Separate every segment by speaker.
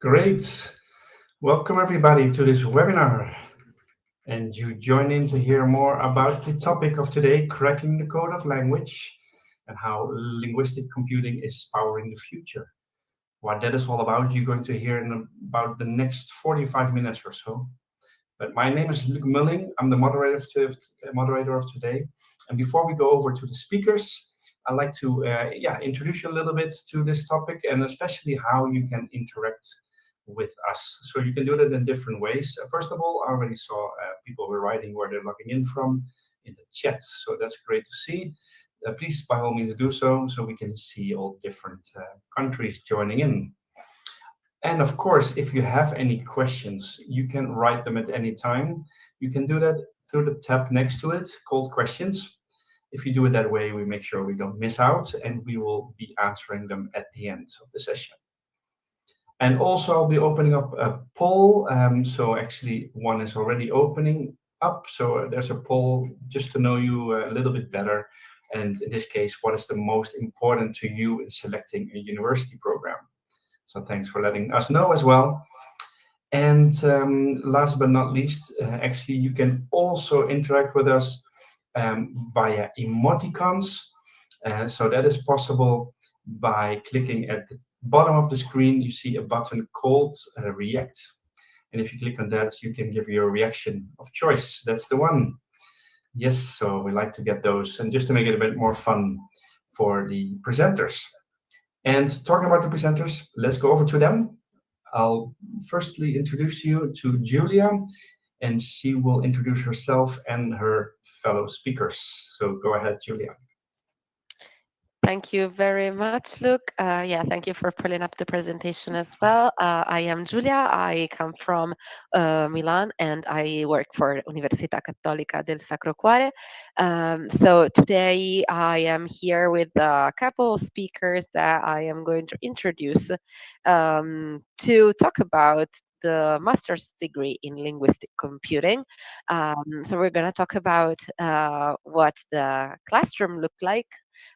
Speaker 1: Great. Welcome everybody to this webinar. And you join in to hear more about the topic of today, cracking the code of language and how linguistic computing is powering the future. What that is all about, you're going to hear in about the next 45 minutes or so. But my name is Luc Mulling. I'm the moderator of today. And before we go over to the speakers, I'd like to introduce you a little bit to this topic and especially how you can interact with us. So you can do that in different ways. First of all, I already saw people were writing where they're logging in from in the chat. So that's great to see. Please, by all means, do so we can see all different countries joining in. And of course, if you have any questions, you can write them at any time. You can do that through the tab next to it called questions. If you do it that way, we make sure we don't miss out and we will be answering them at the end of the session. And also I'll be opening up a poll. So actually one is already opening up. So there's a poll just to know you a little bit better. And in this case, what is the most important to you in selecting a university program? So thanks for letting us know as well. And last but not least, actually, you can also interact with us via emoticons. So that is possible by clicking at the bottom of the screen. You see a button called React. And if you click on that, you can give your reaction of choice. That's the one. Yes, so we like to get those. And just to make it a bit more fun for the presenters. And talking about the presenters, let's go over to them. I'll firstly introduce you to Julia, and she will introduce herself and her fellow speakers. So go ahead, Julia.
Speaker 2: Thank you very much, Luke. Thank you for pulling up the presentation as well. I am Giulia. I come from Milan and I work for Università Cattolica del Sacro Cuore. So today I am here with a couple of speakers that I am going to introduce to talk about the master's degree in linguistic computing. So we're going to talk about what the classroom looked like,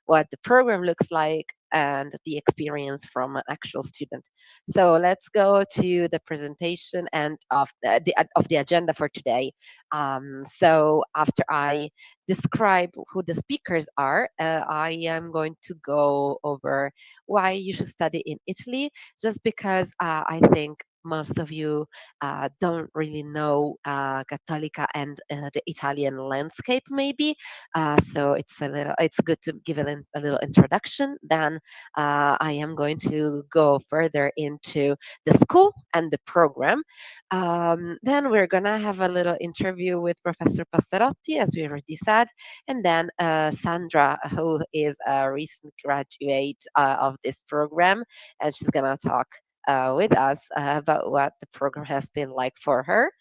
Speaker 2: what the program looks like, and the experience from an actual student. So let's go to the presentation and of the agenda for today. So after I describe who the speakers are, I am going to go over why you should study in Italy, just because I think most of you don't really know Cattolica and the Italian landscape, maybe. So it's good to give it a little introduction. Then I am going to go further into the school and the program. Then we're gonna have a little interview with Professor Passerotti, as we already said, and then Sandra, who is a recent graduate of this program, and she's gonna talk with us about what the program has been like for her.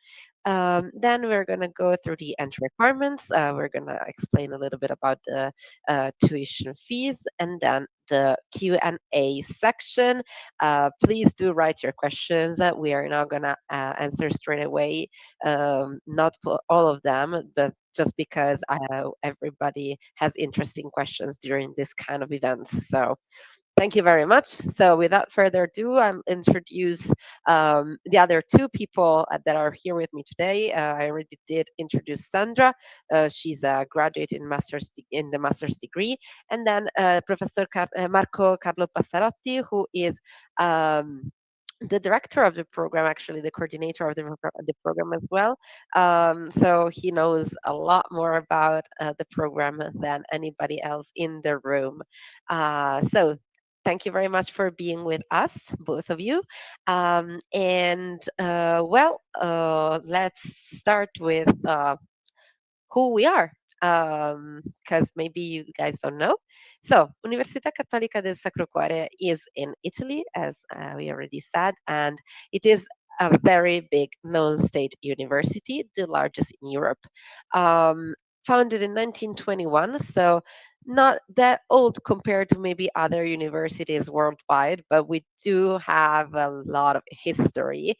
Speaker 2: Then we're going to go through the entry requirements. We're going to explain a little bit about the tuition fees, and then the Q&A section. Please do write your questions. We are not going to answer straight away, not for all of them, but just because everybody has interesting questions during this kind of events. So Thank you very much. So, without further ado, I'll introduce the other two people that are here with me today. I already did introduce Sandra. She's a graduate in in the master's degree, and then Professor Marco Carlo Passarotti, who is um, the director of the program, actually the coordinator of the program as well. So he knows a lot more about the program than anybody else in the room. So thank you very much for being with us, both of you. Let's start with who we are, because maybe you guys don't know. So, Università Cattolica del Sacro Cuore is in Italy, as we already said, and it is a very big non-state university, the largest in Europe. Um, Founded in 1921, so not that old compared to maybe other universities worldwide, but we do have a lot of history.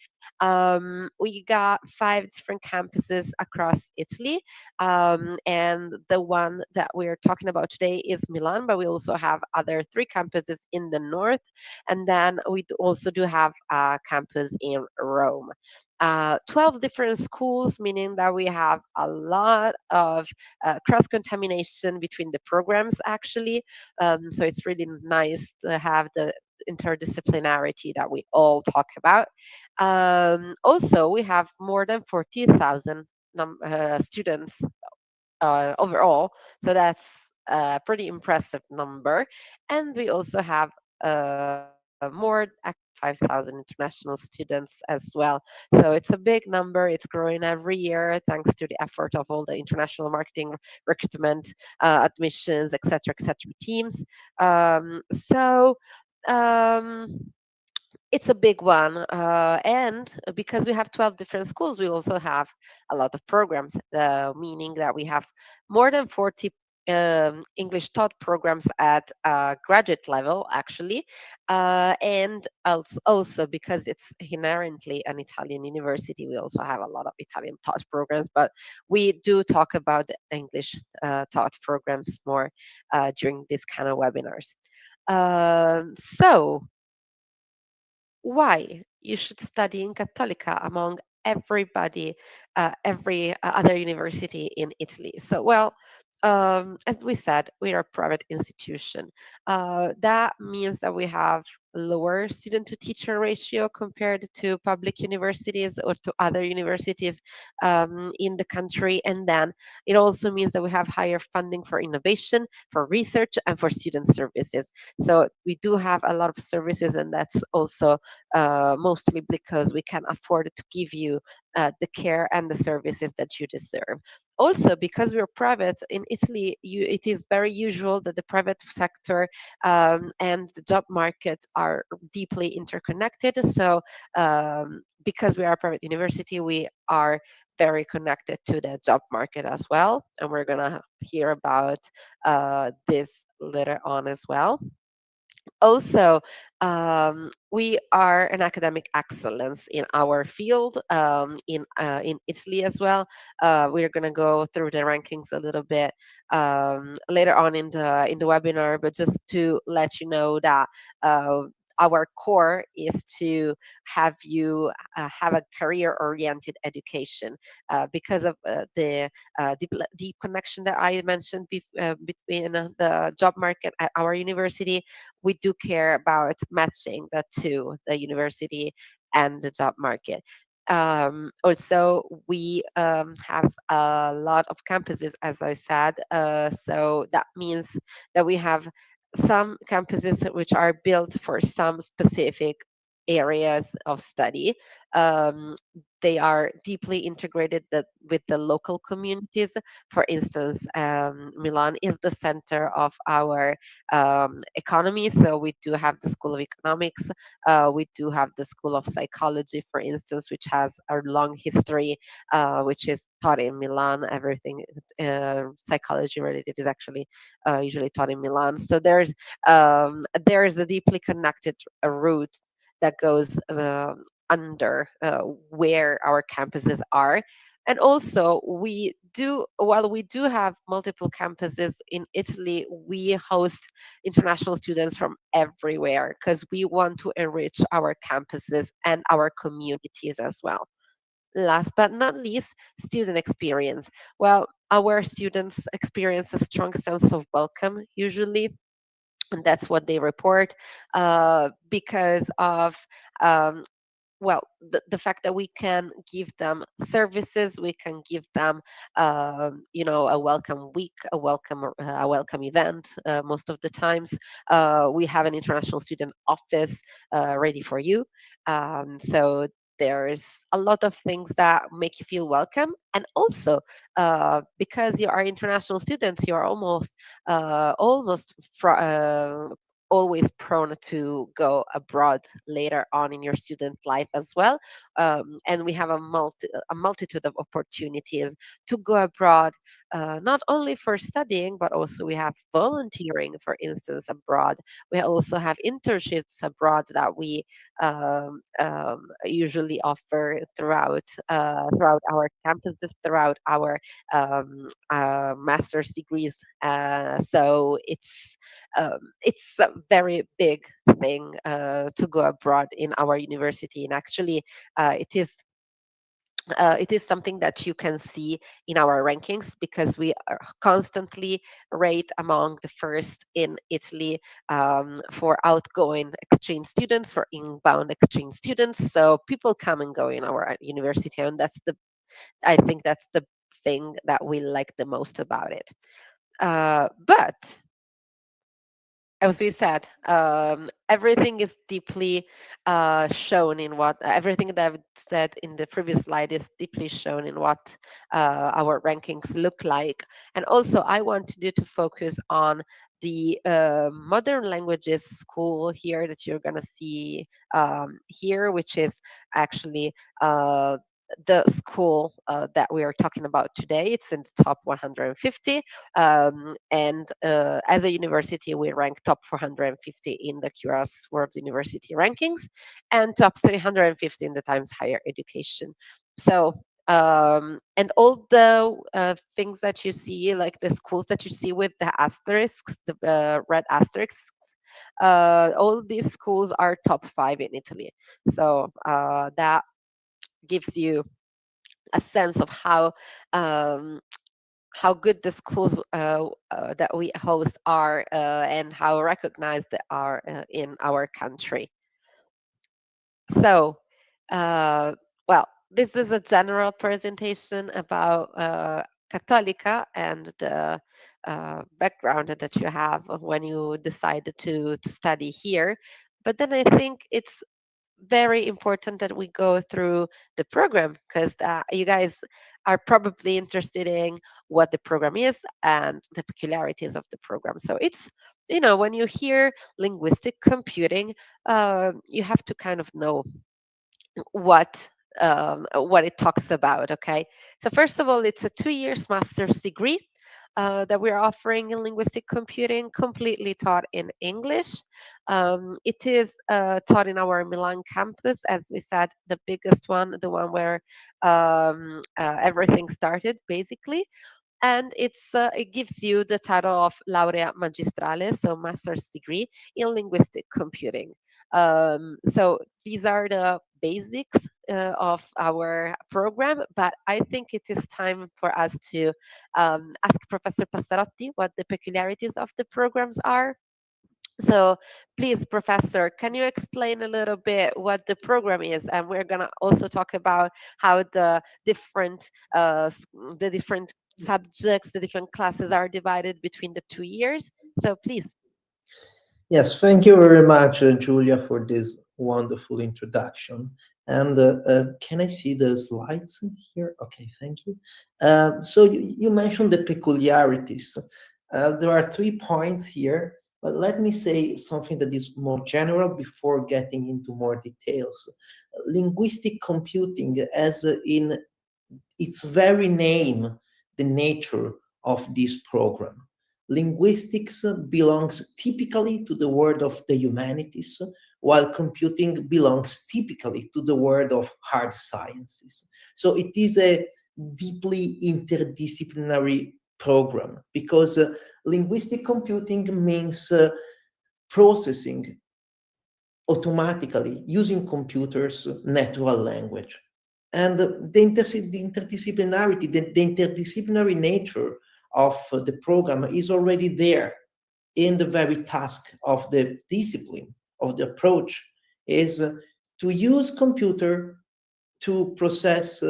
Speaker 2: We got five different campuses across Italy, and the one that we're talking about today is Milan, but we also have other three campuses in the north, and then also do have a campus in Rome. 12 different schools, meaning that we have a lot of cross contamination between the programs, actually. So it's really nice to have the interdisciplinarity that we all talk about. Also, we have more than 40,000 students overall. So that's a pretty impressive number. And we also have more 5,000 international students as well. So it's a big number. It's growing every year thanks to the effort of all the international marketing, recruitment, admissions, etc., teams. So. Um, it's a big one. And because we have 12 different schools, we also have a lot of programs, meaning that we have more than 40 English taught programs at graduate level, actually. And also, because it's inherently an Italian university, we also have a lot of Italian taught programs, but we do talk about the English taught programs more during this kind of webinars. So, why you should study in Cattolica among everybody, every other university in Italy. So, well, as we said, we are a private institution. That means that we have lower student to teacher ratio compared to public universities or to other universities in the country. And then it also means that we have higher funding for innovation, for research, and for student services. So we do have a lot of services, and that's also mostly because we can afford to give you the care and the services that you deserve. Also, because we're private in Italy, it is very usual that the private sector and the job market are deeply interconnected. So, because we are a private university, we are very connected to the job market as well. And we're going to hear about this later on as well. Also, we are an academic excellence in our field in Italy as well. We're going to go through the rankings a little bit later on in the webinar, but just to let you know that. Our core is to have you have a career-oriented education because of deep connection that I mentioned between the job market at our university. We do care about matching the two, the university and the job market. Also, we have a lot of campuses, as I said. So that means that we have some campuses which are built for some specific areas of study. Um, they are deeply integrated with the local communities. For instance, Milan is the center of our economy, so we do have the School of Economics. We do have the School of Psychology, for instance, which has a long history, which is taught in Milan. Everything psychology related is actually usually taught in Milan. So there is a deeply connected route that goes under where our campuses are. And also, we while we do have multiple campuses in Italy, we host international students from everywhere because we want to enrich our campuses and our communities as well. Last but not least, student experience. Well, our students experience a strong sense of welcome usually, and that's what they report, because of um, the fact that we can give them services, we can give them, a welcome week, a welcome event. Most of the times, we have an international student office ready for you. So there's a lot of things that make you feel welcome, and also because you are international students, you are always prone to go abroad later on in your student life as well. And we have a multitude of opportunities to go abroad, not only for studying, but also we have volunteering, for instance, abroad. We also have internships abroad that we usually offer throughout our campuses, throughout our master's degrees. So it's a very big thing to go abroad in our university, and actually, it is something that you can see in our rankings because we are constantly rate among the first in Italy for outgoing exchange students, for inbound exchange students. So people come and go in our university, and I think that's the thing that we like the most about it. But as we said, everything is deeply shown in what everything that I've said in the previous slide is deeply shown in what our rankings look like. And also, I wanted you to focus on the modern languages school here that you're going to see here, which is actually the school that we are talking about today. It's in the top 150, and as a university, we rank top 450 in the QRS World University Rankings and top 350 in the Times Higher Education. So, and all the things that you see, like the schools that you see with the asterisks, the red asterisks, all these schools are top five in Italy. So that gives you a sense of um, how good the schools that we host are, and how recognized they are in our country. So, uh, this is a general presentation about Cattolica and the background that you have when you decided to study here. But then I think it's very important that we go through the program because you guys are probably interested in what the program is and the peculiarities of the program. So it's, when you hear linguistic computing, you have to kind of know what what it talks about. Okay, so first of all, it's a 2 year master's degree that we're offering in linguistic computing, completely taught in English. It is taught in our Milan campus, as we said, the biggest one, the one where everything started, basically. And it gives you the title of laurea magistrale, so master's degree in linguistic computing. So these are the basics of our program, but I think it is time for us to ask Professor Passarotti what the peculiarities of the programs are. So please, Professor, can you explain a little bit what the program is? And we're gonna also talk about how the different subjects, the different classes are divided between the 2 years. So please.
Speaker 3: Yes, thank you very much, Julia, for this wonderful introduction. And can I see the slides here? Okay, thank you. So you mentioned the peculiarities. There are 3 points here, but let me say something that is more general before getting into more details. Linguistic computing, as in its very name, the nature of this program. Linguistics belongs typically to the world of the humanities, while computing belongs typically to the world of hard sciences. So it is a deeply interdisciplinary program, because linguistic computing means processing automatically using computers natural language. And the interdisciplinarity, the interdisciplinary nature of the program is already there in the very task of the discipline, of the approach, is to use computer to process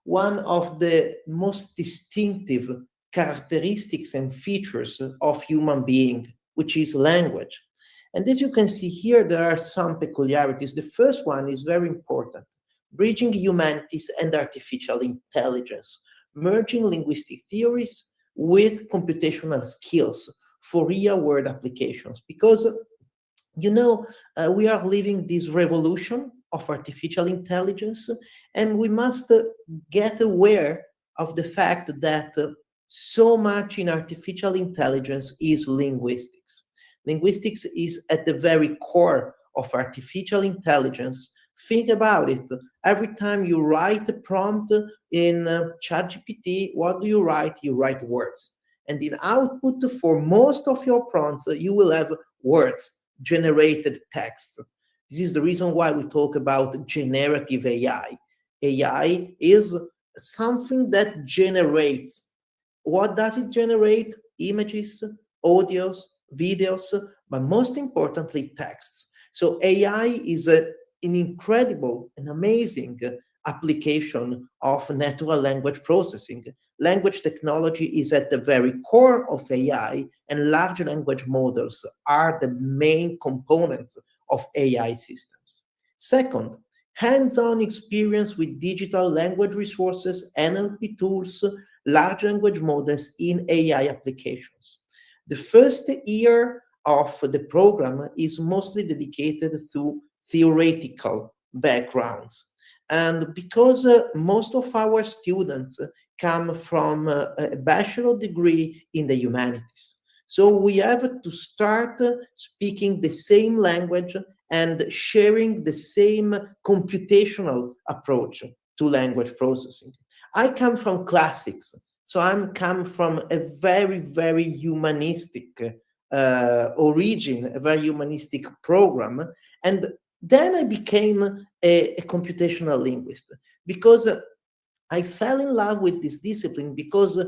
Speaker 3: one of the most distinctive characteristics and features of human being, which is language. And as you can see here, there are some peculiarities. The first one is very important: bridging humanities and artificial intelligence, merging linguistic theories with computational skills for real-world applications. Because we are living this revolution of artificial intelligence, and we must get aware of the fact that so much in artificial intelligence is linguistics. Linguistics is at the very core of artificial intelligence. Think about it. Every time you write a prompt in ChatGPT, what do you write? You write words. And in output for most of your prompts, you will have words, generated text. This is the reason why we talk about generative AI. AI is something that generates. What does it generate? Images, audios, videos, but most importantly, texts. So AI is an incredible and amazing application of natural language processing. Language technology is at the very core of AI, and large language models are the main components of AI systems. Second, hands-on experience with digital language resources, NLP tools, large language models in AI applications. The first year of the program is mostly dedicated to theoretical backgrounds. And because most of our students come from a bachelor degree in the humanities, so we have to start speaking the same language and sharing the same computational approach to language processing. I come from classics, so I'm come from a very, very humanistic origin, a very humanistic program. And then I became a computational linguist because I fell in love with this discipline, because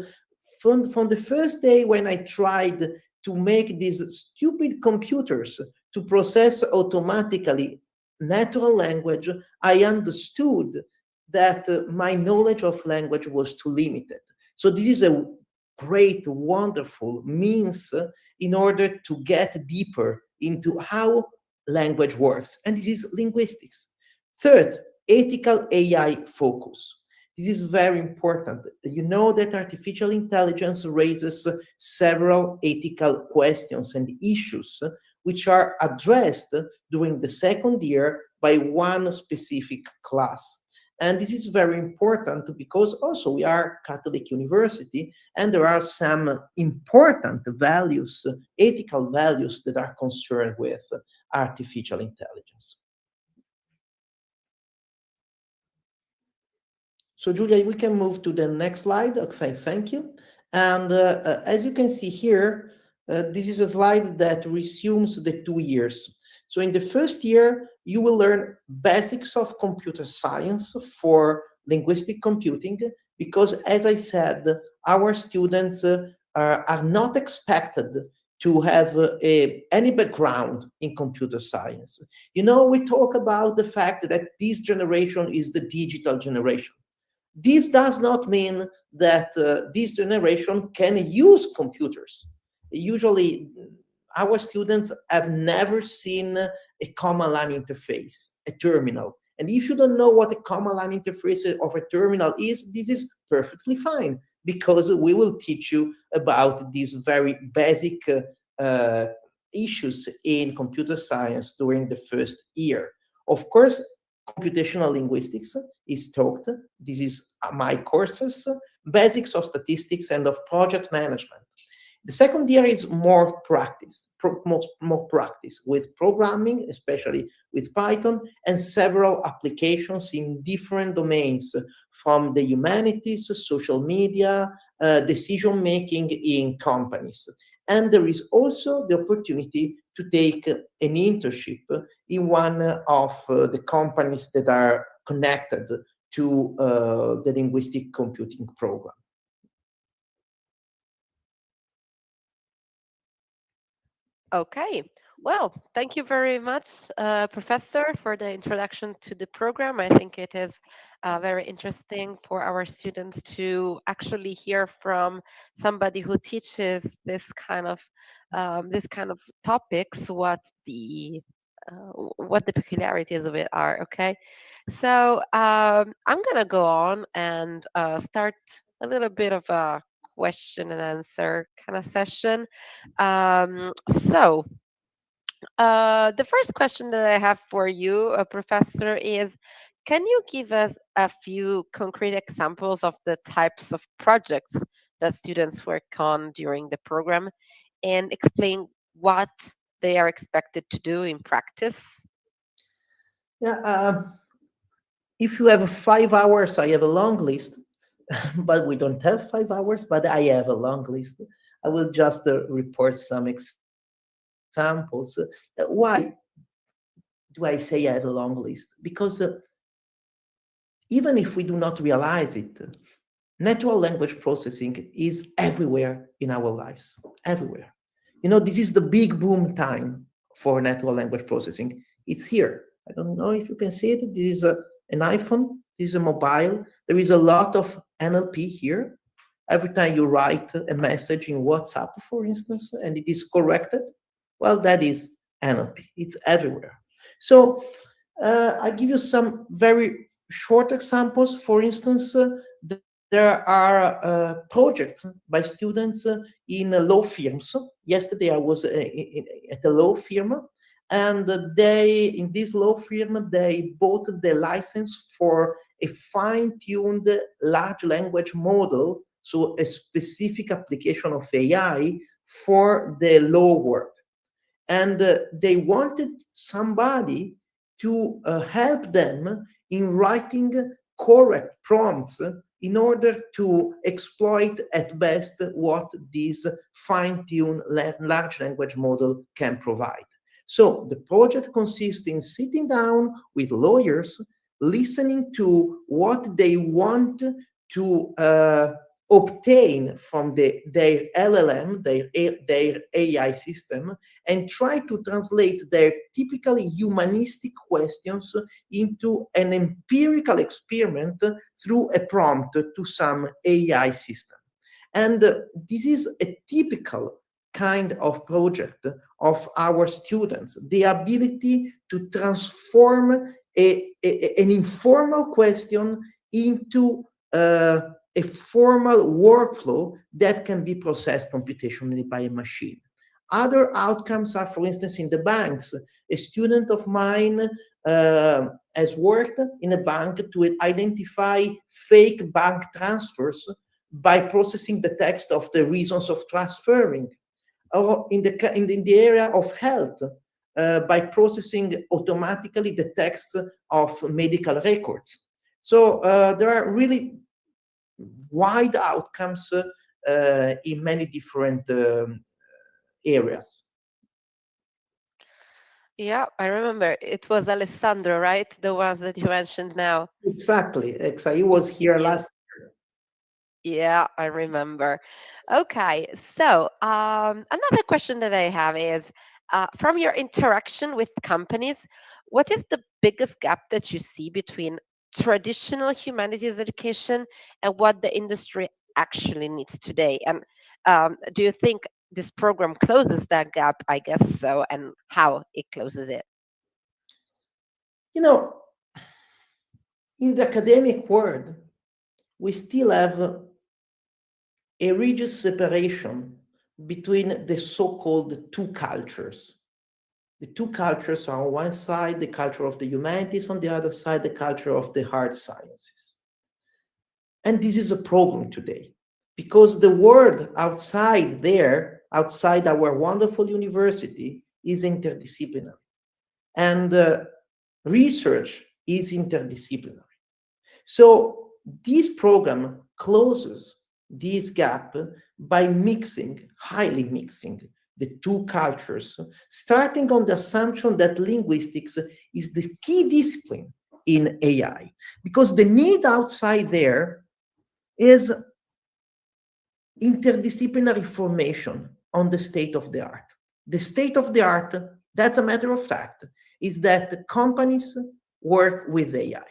Speaker 3: from the first day when I tried to make these stupid computers to process automatically natural language, I understood that my knowledge of language was too limited. So this is a great, wonderful means in order to get deeper into how language works, and this is linguistics. Third, ethical AI focus. This is very important. You know that artificial intelligence raises several ethical questions and issues which are addressed during the second year by one specific class. And this is very important because also we are Catholic University, and there are some important values, ethical values that are concerned with artificial intelligence. So Julia, we can move to the next slide. Okay, thank you. And as you can see here, this is a slide that resumes the 2 years. So in the first year, you will learn basics of computer science for linguistic computing, because as I said, our students are not expected to have any background in computer science. You know, we talk about the fact that this generation is the digital generation. This does not mean that this generation can use computers. Usually, our students have never seen a command line interface, a terminal. And if you don't know what a command line interface of a terminal is, this is perfectly fine, because we will teach you about these very basic issues in computer science during the first year. Of course, computational linguistics is taught. This is my courses, basics of statistics and of project management. The second year is more practice, more practice with programming, especially with Python, and several applications in different domains. from the humanities, social media, decision making in companies. And there is also the opportunity to take an internship in one of the companies that are connected to the linguistic computing program.
Speaker 2: Okay. Well, thank you very much, Professor, for the introduction to the program. I think it is very interesting for our students to actually hear from somebody who teaches this kind of topics, what the peculiarities of it are. Okay, so I'm gonna go on and start a little bit of a question and answer kind of session. So, the first question that I have for you, Professor, is can you give us a few concrete examples of the types of projects that students work on during the program and explain what they are expected to do in practice?
Speaker 3: Yeah, if you have 5 hours, I have a long list, but we don't have 5 hours, but I have a long list. I will just report some examples. Why do I say I have a long list? Because even if we do not realize it, natural language processing is everywhere in our lives, everywhere. You know, this is the big boom time for natural language processing. It's here. I don't know if you can see it. This is an iPhone, this is a mobile. There is a lot of NLP here. Every time you write a message in WhatsApp, for instance, and it is corrected, well, that is NLP. It's everywhere. So I give you some very short examples. For instance, there are projects by students in law firms. Yesterday I was at a law firm, and in this law firm, they bought the license for a fine-tuned large language model, so a specific application of AI for the law world. And they wanted somebody to help them in writing correct prompts in order to exploit at best what this fine-tuned large language model can provide. So the project consists in sitting down with lawyers, listening to what they want to obtain from their LLM, their AI system, and try to translate their typically humanistic questions into an empirical experiment through a prompt to some AI system. And this is a typical kind of project of our students, the ability to transform an informal question into a formal workflow that can be processed computationally by a machine. Other outcomes are, for instance, in the banks. A student of mine has worked in a bank to identify fake bank transfers by processing the text of the reasons of transferring, or in the area of health, by processing automatically the text of medical records. So there are really wide outcomes in many different areas.
Speaker 2: Yeah, I remember it was Alessandro, right? The one that you mentioned now.
Speaker 3: Exactly. He was here
Speaker 2: Yeah.
Speaker 3: last.
Speaker 2: Yeah, I remember. Okay, so another question that I have is from your interaction with companies, what is the biggest gap that you see between traditional humanities education and what the industry actually needs today? And do you think this program closes that gap? I guess so, and how it closes it?
Speaker 3: You know, in the academic world, we still have a rigid separation between the so-called two cultures. The two cultures are on one side the culture of the humanities, on the other side the culture of the hard sciences. And this is a problem today, because the world outside there, outside our wonderful university, is interdisciplinary. And research is interdisciplinary. So this program closes this gap by highly mixing the two cultures, starting on the assumption that linguistics is the key discipline in AI, because the need outside there is interdisciplinary formation on the state of the art. The state of the art, that's a matter of fact, is that companies work with AI.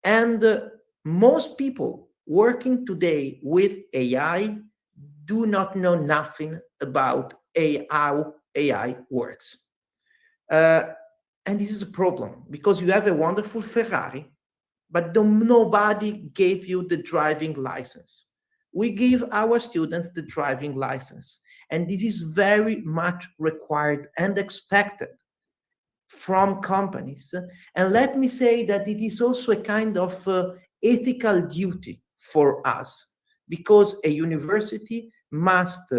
Speaker 3: And most people working today with AI do not know nothing about how AI works. And this is a problem because you have a wonderful Ferrari, but nobody gave you the driving license. We give our students the driving license, and this is very much required and expected from companies. And let me say that it is also a kind of ethical duty for us, because a university must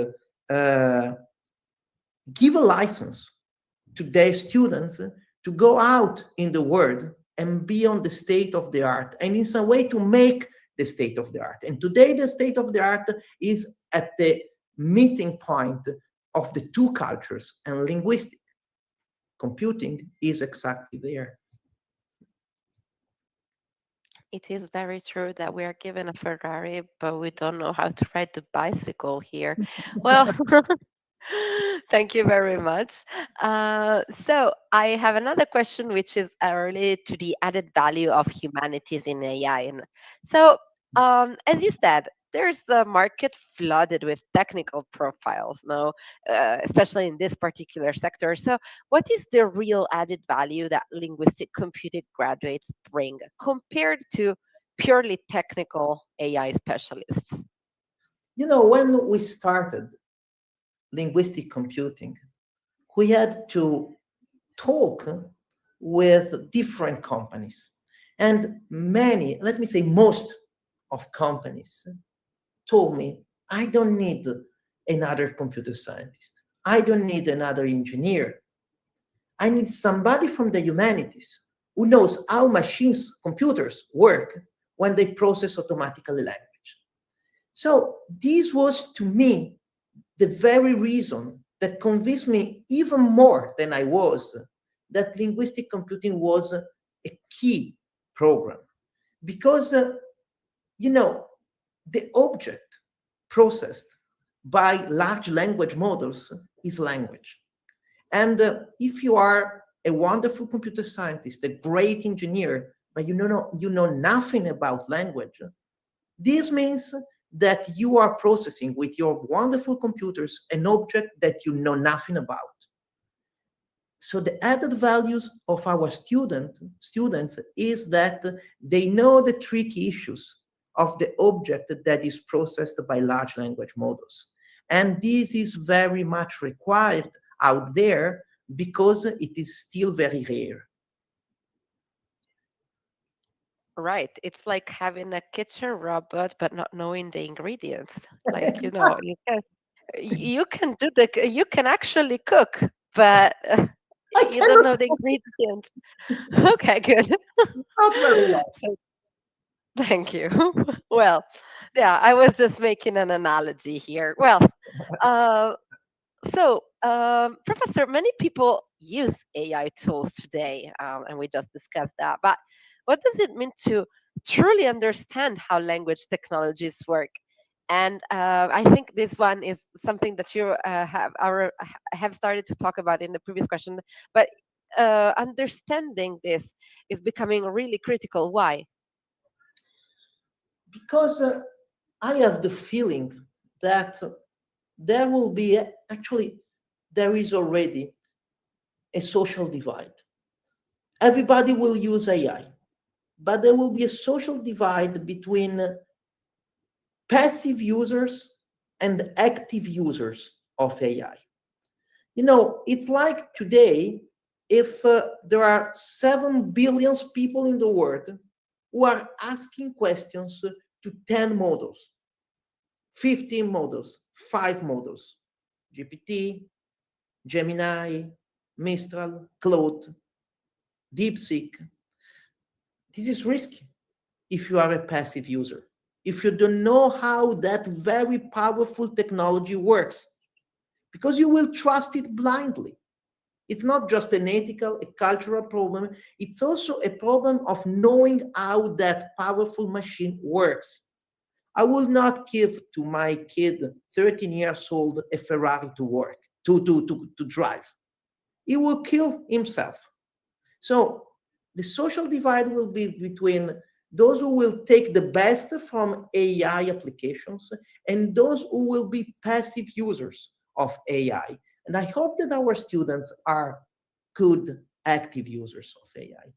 Speaker 3: give a license to their students to go out in the world and be on the state of the art, and in some way to make the state of the art. And today the state of the art is at the meeting point of the two cultures, and linguistic computing is exactly there.
Speaker 2: It is very true that we are given a Ferrari, but we don't know how to ride the bicycle here. Well, thank you very much. So I have another question, which is related to the added value of humanities in AI. And so, as you said, there's a market flooded with technical profiles now, especially in this particular sector. So, what is the real added value that linguistic computing graduates bring compared to purely technical AI specialists?
Speaker 3: When we started linguistic computing, we had to talk with different companies. And many, let me say most of companies told me, I don't need another computer scientist. I don't need another engineer. I need somebody from the humanities who knows how computers work when they process automatically language. So this was, to me, the very reason that convinced me even more than I was that linguistic computing was a key program. Because, the object processed by large language models is language. And if you are a wonderful computer scientist, a great engineer, but you know nothing about language, this means that you are processing with your wonderful computers an object that you know nothing about. So the added values of our students is that they know the tricky issues of the object that is processed by large language models. And this is very much required out there because it is still very rare.
Speaker 2: Right. It's like having a kitchen robot but not knowing the ingredients. Like,
Speaker 3: Exactly.
Speaker 2: you can actually cook, but
Speaker 3: I
Speaker 2: you don't
Speaker 3: cannot,
Speaker 2: know the ingredients. Okay, good.
Speaker 3: not very well.
Speaker 2: So, thank you. Well, yeah, I was just making an analogy here. Well, uh, Professor, many people use AI tools today, and we just discussed that. But what does it mean to truly understand how language technologies work? And I think this one is something that you have started to talk about in the previous question. But understanding this is becoming really critical. Why?
Speaker 3: Because I have the feeling that there will be, actually, there is already a social divide. Everybody will use AI, but there will be a social divide between passive users and active users of AI. It's like today, if there are 7 billion people in the world who are asking questions to 10 models, 15 models, 5 models, GPT, Gemini, Mistral, Claude, DeepSeek. This is risky if you are a passive user, if you don't know how that very powerful technology works, because you will trust it blindly. It's not just an ethical, a cultural problem. It's also a problem of knowing how that powerful machine works. I will not give to my kid, 13 years old, a Ferrari to work, to drive. He will kill himself. So the social divide will be between those who will take the best from AI applications and those who will be passive users of AI. And I hope that our students are good active users of AI.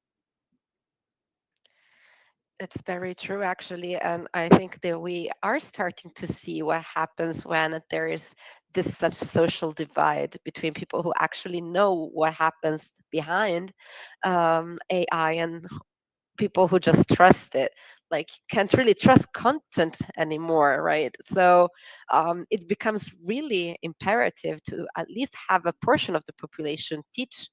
Speaker 2: It's very true, actually. And I think that we are starting to see what happens when there is this such social divide between people who actually know what happens behind AI and people who just trust it. Like, can't really trust content anymore, right? So it becomes really imperative to at least have a portion of the population teach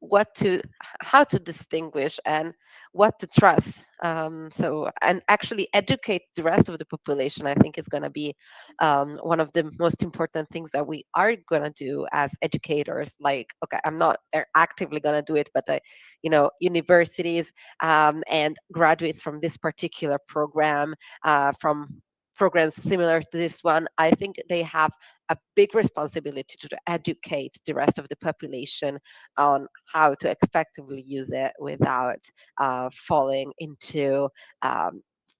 Speaker 2: what to how to distinguish and what to trust, and actually educate the rest of the population. I think is going to be one of the most important things that we are going to do as educators. Like, okay, I'm not actively going to do it, but universities and graduates from this particular program, from programs similar to this one, I think they have a big responsibility to educate the rest of the population on how to effectively use it without falling into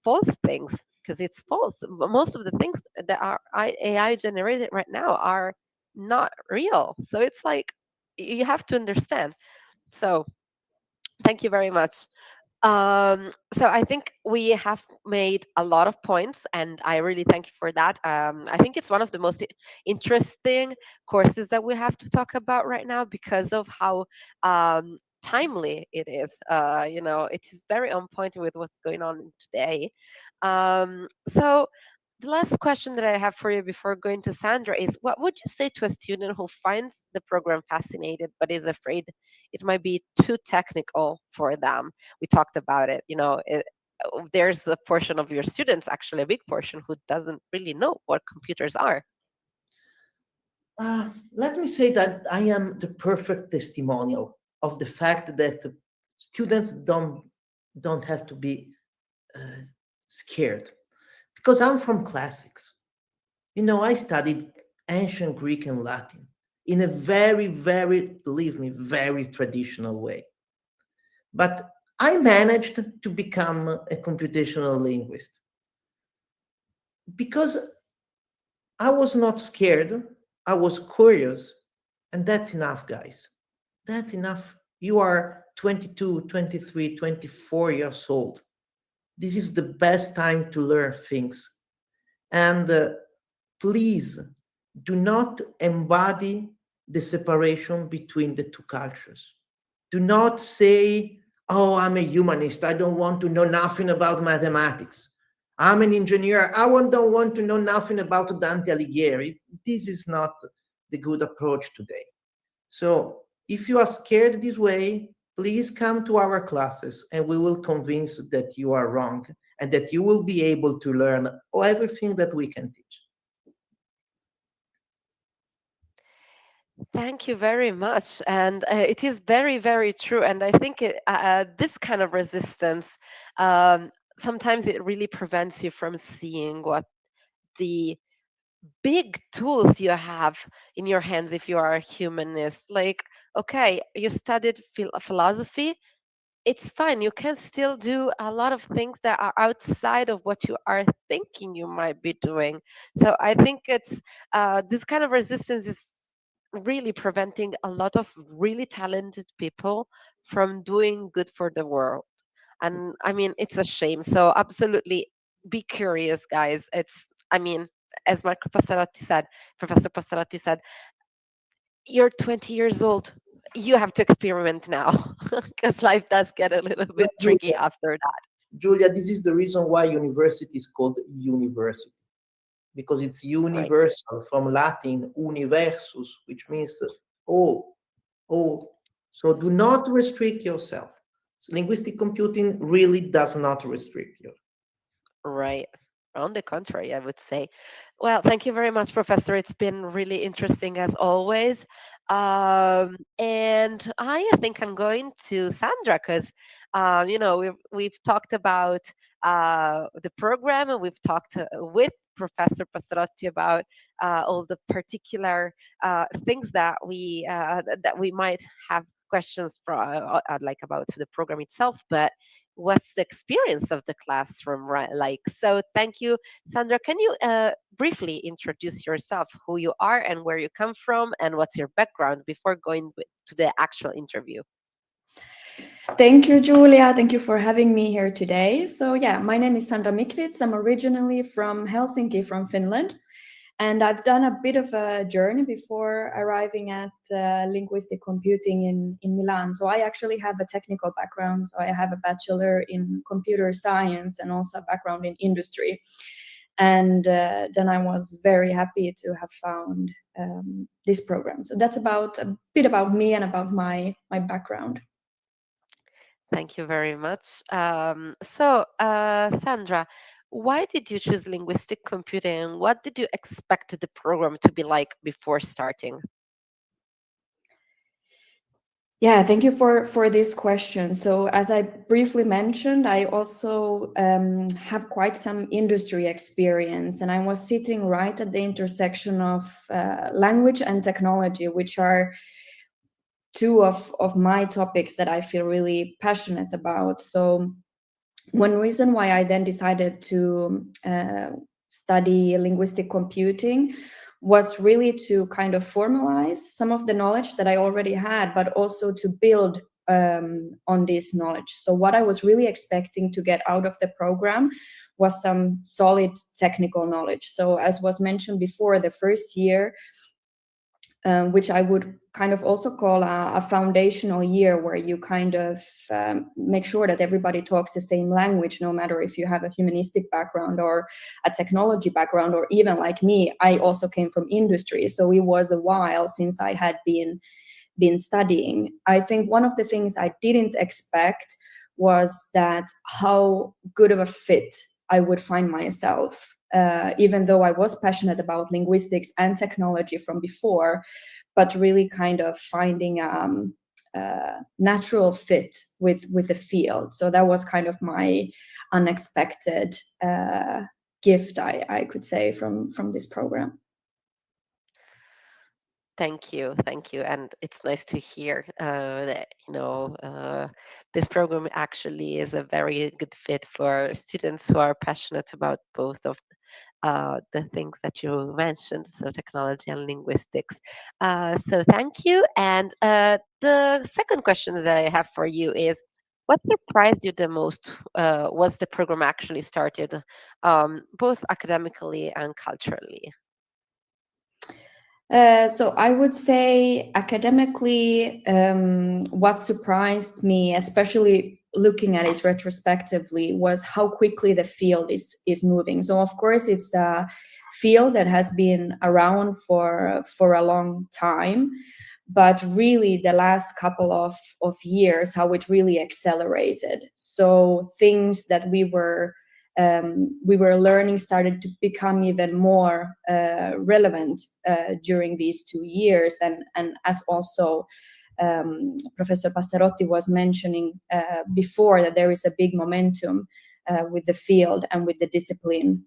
Speaker 2: false things, because it's false. Most of the things that are AI generated right now are not real. So it's like you have to understand. So thank you very much. So I think we have made a lot of points, and I really thank you for that. I think it's one of the most interesting courses that we have to talk about right now because of how timely it is. It is very on point with what's going on today. So the last question that I have for you before going to Sandra is, what would you say to a student who finds the program fascinated but is afraid it might be too technical for them? We talked about it. There's a portion of your students, actually a big portion, who doesn't really know what computers are.
Speaker 3: Let me say that I am the perfect testimonial of the fact that students don't have to be scared, because I'm from classics. I studied ancient Greek and Latin in a very, very, believe me, very traditional way. But I managed to become a computational linguist because I was not scared. I was curious. And that's enough, guys. That's enough. You are 22, 23, 24 years old. This is the best time to learn things. And please do not embody the separation between the two cultures. Do not say, oh, I'm a humanist. I don't want to know nothing about mathematics. I'm an engineer. Don't want to know nothing about Dante Alighieri. This is not the good approach today. So if you are scared this way, please come to our classes and we will convince that you are wrong and that you will be able to learn everything that we can teach.
Speaker 2: Thank you very much. And it is very, very true. And I think this kind of resistance, sometimes it really prevents you from seeing what the big tools you have in your hands if you are a humanist. Like, okay, you studied philosophy, it's fine. You can still do a lot of things that are outside of what you are thinking you might be doing. So I think it's this kind of resistance is really preventing a lot of really talented people from doing good for the world. And I mean, it's a shame. So absolutely be curious, guys. I mean, as Marco Passarotti said, Professor Passarotti said, you're 20 years old. You have to experiment now because life does get a little bit tricky after that.
Speaker 3: Julia, this is the reason why university is called university, because it's
Speaker 2: Right.
Speaker 3: universal from Latin universus, which means all, all. So do not restrict yourself. So linguistic computing really does not restrict you.
Speaker 2: Right. On the contrary, I would say. Well, thank you very much, Professor. It's been really interesting as always. And I think I'm going to Sandra because, we've talked about the program, and we've talked with Professor Passarotti about all the particular things that we might have questions from, like about the program itself, but what's the experience of the classroom, right? Like, so thank you, Sandra. Can you briefly introduce yourself, who you are and where you come from, and what's your background before going to the actual interview?
Speaker 4: Thank you, Julia. Thank you for having me here today. So yeah, my name is Sandra Miklitz. I'm originally from Helsinki, from Finland. And I've done a bit of a journey before arriving at linguistic computing in Milan. So I actually have a technical background. So I have a bachelor in computer science and also a background in industry. And then I was very happy to have found this program. So that's about a bit about me and about my background.
Speaker 2: Thank you very much. Sandra, why did you choose linguistic computing? What did you expect the program to be like before starting?
Speaker 4: Yeah, thank you for this question. So as I briefly mentioned, I also have quite some industry experience, and I was sitting right at the intersection of language and technology, which are two of my topics that I feel really passionate about. So one reason why I then decided to study linguistic computing was really to kind of formalize some of the knowledge that I already had, but also to build on this knowledge. So what I was really expecting to get out of the program was some solid technical knowledge. So as was mentioned before, the first year, which I would kind of also call a foundational year, where you kind of make sure that everybody talks the same language, no matter if you have a humanistic background or a technology background, or even like me, I also came from industry. So it was a while since I had been studying. I think one of the things I didn't expect was that how good of a fit I would find myself. Even though I was passionate about linguistics and technology from before, but really kind of finding a natural fit with the field. So that was kind of my unexpected gift, I could say, from this program.
Speaker 2: Thank you, and it's nice to hear that this program actually is a very good fit for students who are passionate about both of the things that you mentioned, so technology and linguistics. So thank you. And the second question that I have for you is, what surprised you the most once the program actually started, both academically and culturally?
Speaker 4: So I would say academically, what surprised me, especially looking at it retrospectively, was how quickly the field is moving. So of course, it's a field that has been around for a long time, but really the last couple of years, how it really accelerated. So things that we were learning started to become even more relevant during these 2 years, and as also Professor Passarotti was mentioning before, that there is a big momentum with the field and with the discipline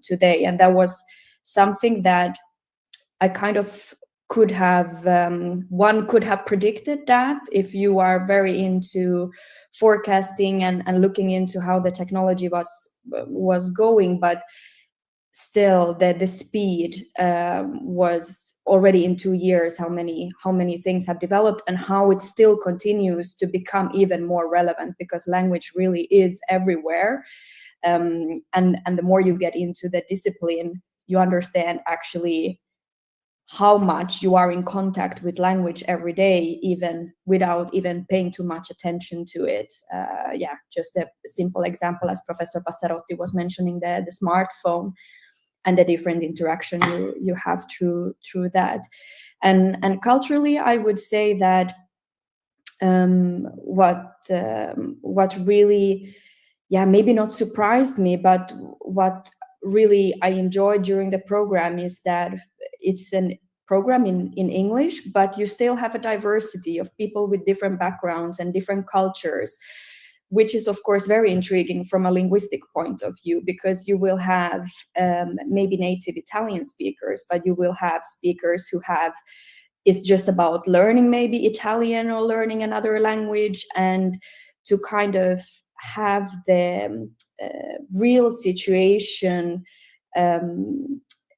Speaker 4: today, and that was something that I kind of could have one could have predicted, that if you are very into forecasting and looking into how the technology was going, but still the speed was already in 2 years, how many things have developed, and how it still continues to become even more relevant, because language really is everywhere. And the more you get into the discipline, you understand actually how much you are in contact with language every day, even without even paying too much attention to it. Just a simple example, as Professor Passarotti was mentioning, the smartphone and the different interaction you have through that. And culturally, I would say that what really, maybe not surprised me, but what really I enjoyed during the program is that it's a program in English, but you still have a diversity of people with different backgrounds and different cultures, which is of course very intriguing from a linguistic point of view, because you will have maybe native Italian speakers, but you will have speakers who it's just about learning maybe Italian or learning another language, and to kind of have the real situation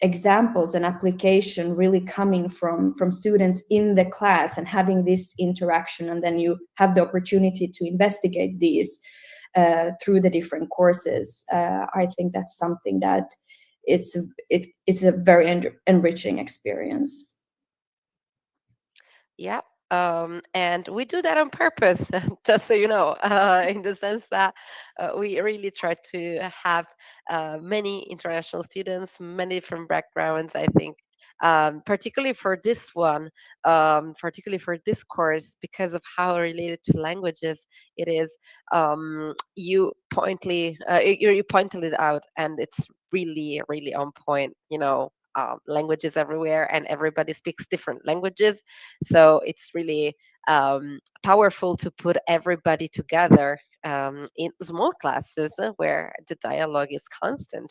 Speaker 4: examples and application really coming from students in the class and having this interaction, and then you have the opportunity to investigate these through the different courses. I think that's something that it's a very enriching experience.
Speaker 2: Yeah. And we do that on purpose, just so you know, in the sense that we really try to have many international students, many different backgrounds. I think, particularly for this one, particularly for this course, because of how related to languages it is. You pointed it out, and it's really, really on point. Languages everywhere, and everybody speaks different languages, so it's really powerful to put everybody together in small classes where the dialogue is constant.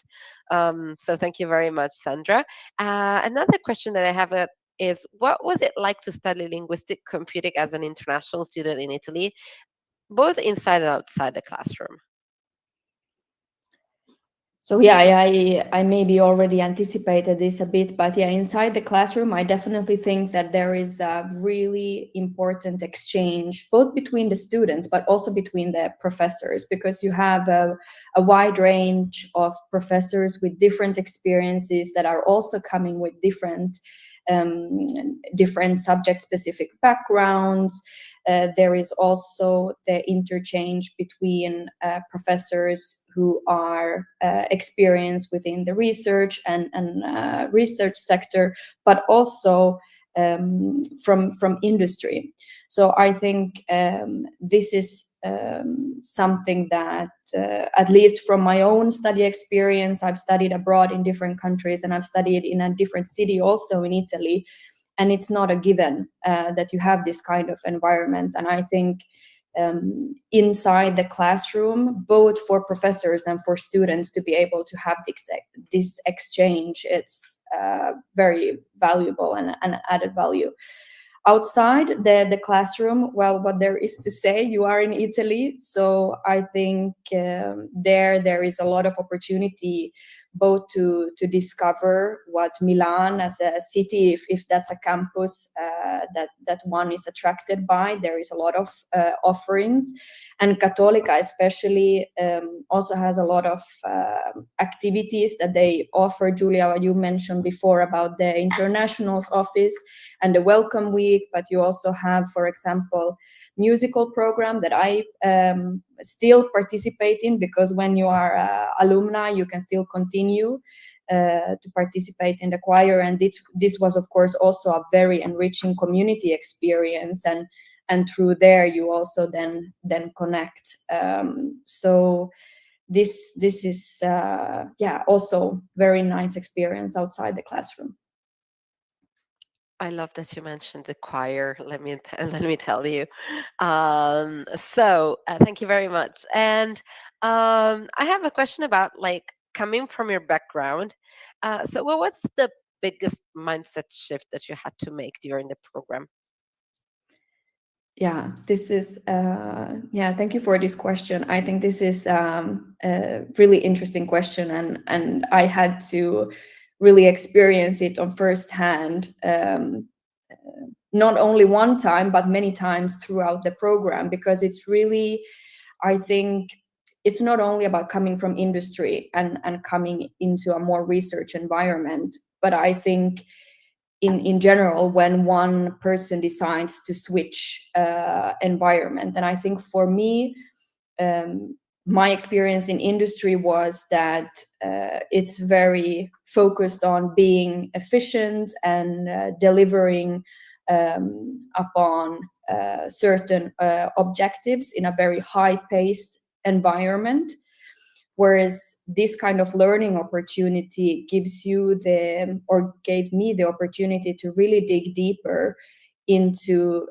Speaker 2: So thank you very much, Sandra. Another question that I have is, what was it like to study linguistic computing as an international student in Italy, both inside and outside the classroom?
Speaker 4: So I maybe already anticipated this a bit, but inside the classroom, I definitely think that there is a really important exchange, both between the students, but also between the professors, because you have a wide range of professors with different experiences that are also coming with different subject-specific backgrounds. There is also the interchange between professors who are experienced within the research and research sector, but also from industry. So I think this is something that, at least from my own study experience, I've studied abroad in different countries, and I've studied in a different city also in Italy. And it's not a given that you have this kind of environment. And I think inside the classroom, both for professors and for students to be able to have this exchange, it's very valuable and added value. Outside the classroom, well, what there is to say, you are in Italy, so I think there is a lot of opportunity both to discover what Milan as a city, if that's a campus that one is attracted by. There is a lot of offerings, and Cattolica especially also has a lot of activities that they offer. Julia, you mentioned before about the internationals office and the welcome week, but you also have, for example, musical program that I still participate in, because when you are alumni, you can still continue to participate in the choir. And this was, of course, also a very enriching community experience. And through there, you also then connect. So this is also very nice experience outside the classroom.
Speaker 2: I love that you mentioned the choir. Let me tell you. So thank you very much. And I have a question about, like, coming from your background. So what's the biggest mindset shift that you had to make during the program?
Speaker 4: Yeah, this is thank you for this question. I think this is a really interesting question, and I had to really experience it on first hand, not only one time but many times throughout the program, because it's really, I think it's not only about coming from industry and coming into a more research environment, but I think in general, when one person decides to switch environment. And I think for me, my experience in industry was that it's very focused on being efficient and delivering upon certain objectives in a very high-paced environment. Whereas this kind of learning opportunity gave me the opportunity to really dig deeper into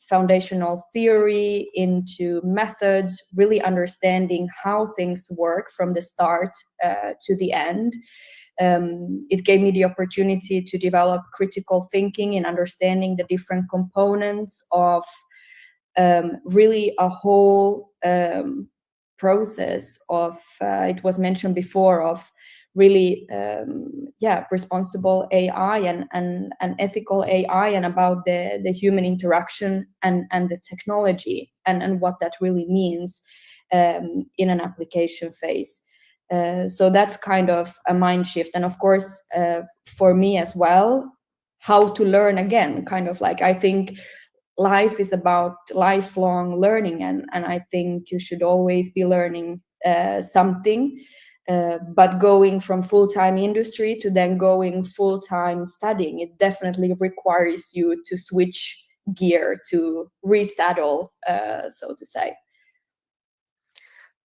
Speaker 4: foundational theory, into methods, really understanding how things work from the start to the end. It gave me the opportunity to develop critical thinking and understanding the different components of really a whole process of, it was mentioned before, of really responsible AI and ethical AI, and about the human interaction and the technology and what that really means in an application phase. So that's kind of a mind shift. And of course, for me as well, how to learn again, kind of like, I think life is about lifelong learning, and I think you should always be learning something. But going from full-time industry to then going full-time studying, it definitely requires you to switch gear, to resaddle, so to say.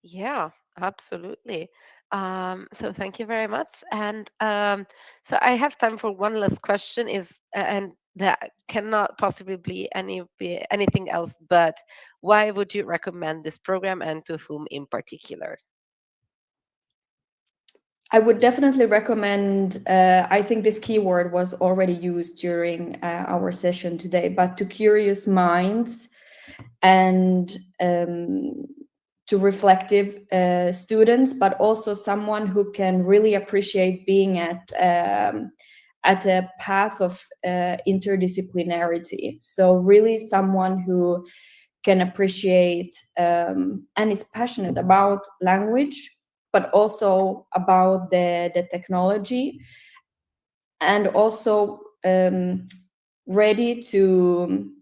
Speaker 2: Yeah, absolutely. So thank you very much. And so I have time for one last question. And that cannot possibly be anything else. But why would you recommend this program, and to whom in particular?
Speaker 4: I would definitely recommend, I think this keyword was already used during our session today, but to curious minds and to reflective students, but also someone who can really appreciate being at a path of interdisciplinarity. So really someone who can appreciate and is passionate about language, but also about the technology, and also ready to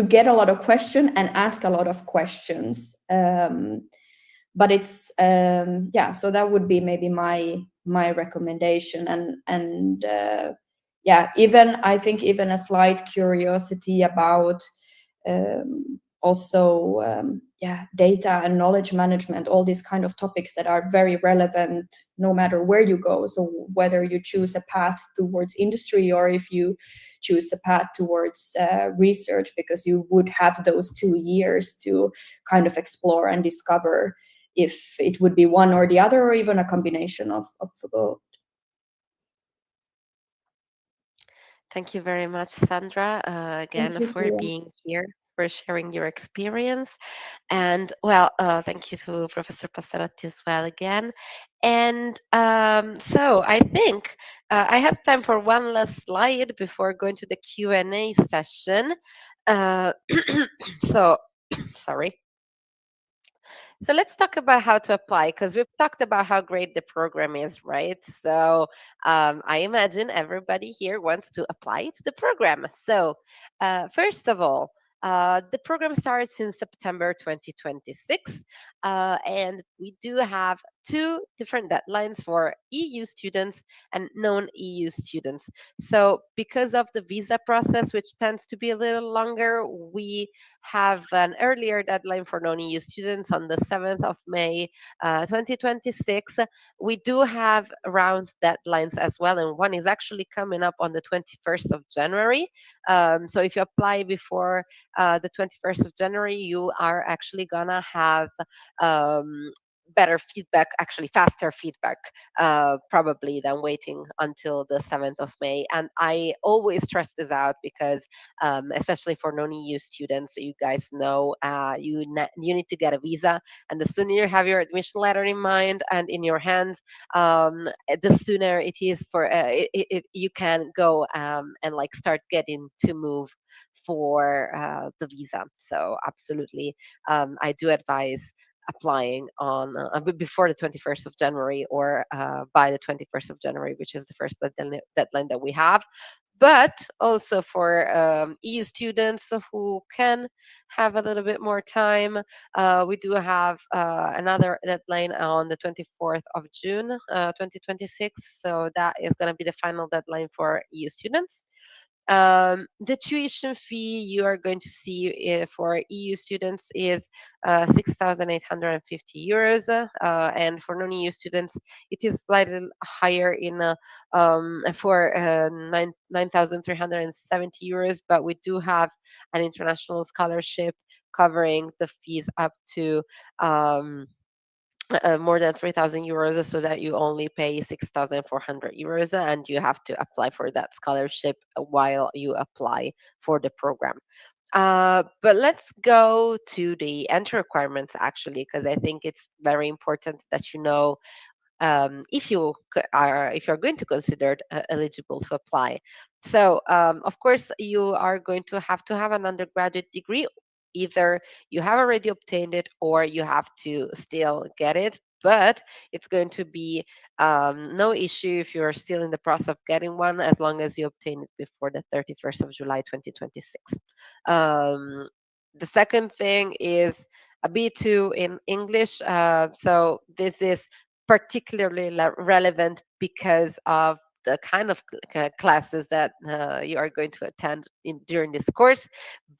Speaker 4: get a lot of questions and ask a lot of questions. But it's so that would be maybe my recommendation. And even I think even a slight curiosity about also data and knowledge management, all these kind of topics that are very relevant no matter where you go. So whether you choose a path towards industry, or if you choose a path towards research, because you would have those 2 years to kind of explore and discover if it would be one or the other, or even a combination of both.
Speaker 2: Thank you very much, Sandra, again,
Speaker 4: Thank you,
Speaker 2: for
Speaker 4: Julia.
Speaker 2: being here, for sharing your experience. And well, thank you to Professor Passarotti as well again. And so I think I have time for one last slide before going to the Q&A session. Uh, so, sorry. So let's talk about how to apply, because we've talked about how great the program is, right? So I imagine everybody here wants to apply to the program. So first of all, the program starts in September 2026, and we do have 2 different deadlines for EU students and non-EU students. So because of the visa process, which tends to be a little longer, we have an earlier deadline for non-EU students on the 7th of May 2026. We do have round deadlines as well, and one is actually coming up on the 21st of January. So if you apply before the 21st of January, you are actually gonna have better feedback, actually faster feedback, probably, than waiting until the 7th of May. And I always stress this out because especially for non-EU students, you guys know you need to get a visa, and the sooner you have your admission letter in mind and in your hands, the sooner it is for you can go and like start getting to move for the visa. So absolutely, I do advise applying on before the 21st of January, or by the 21st of January, which is the first deadline that we have. But also for EU students who can have a little bit more time, we do have another deadline on the 24th of June 2026. So that is going to be the final deadline for EU students. The tuition fee you are going to see for EU students is 6,850 euros, and for non-EU students, it is slightly higher for 9,370 euros. But we do have an international scholarship covering the fees up to more than 3,000 euros, so that you only pay 6,400 euros, and you have to apply for that scholarship while you apply for the program. But let's go to the entry requirements, actually, because I think it's very important that you know if if you're going to consider eligible to apply. So of course you are going to have an undergraduate degree. Either you have already obtained it or you have to still get it, but it's going to be no issue if you're still in the process of getting one, as long as you obtain it before the 31st of July 2026. The second thing is a B2 in English. So this is particularly relevant because of the kind of classes that you are going to attend during this course,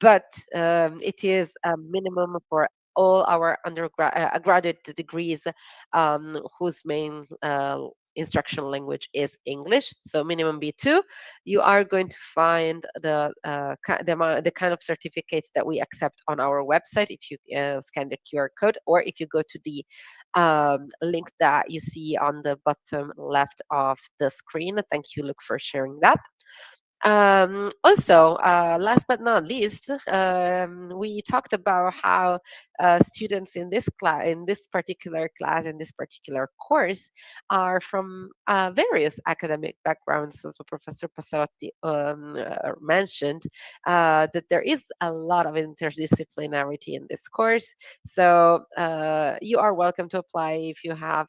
Speaker 2: but it is a minimum for all our graduate degrees whose main instructional language is English, so minimum B2. You are going to find the kind of certificates that we accept on our website if you scan the QR code, or if you go to the link that you see on the bottom left of the screen. Thank you, Luke, for sharing that. Also, last but not least, we talked about how students in this particular course, are from various academic backgrounds. As Professor Passarotti mentioned, that there is a lot of interdisciplinarity in this course. So you are welcome to apply if you have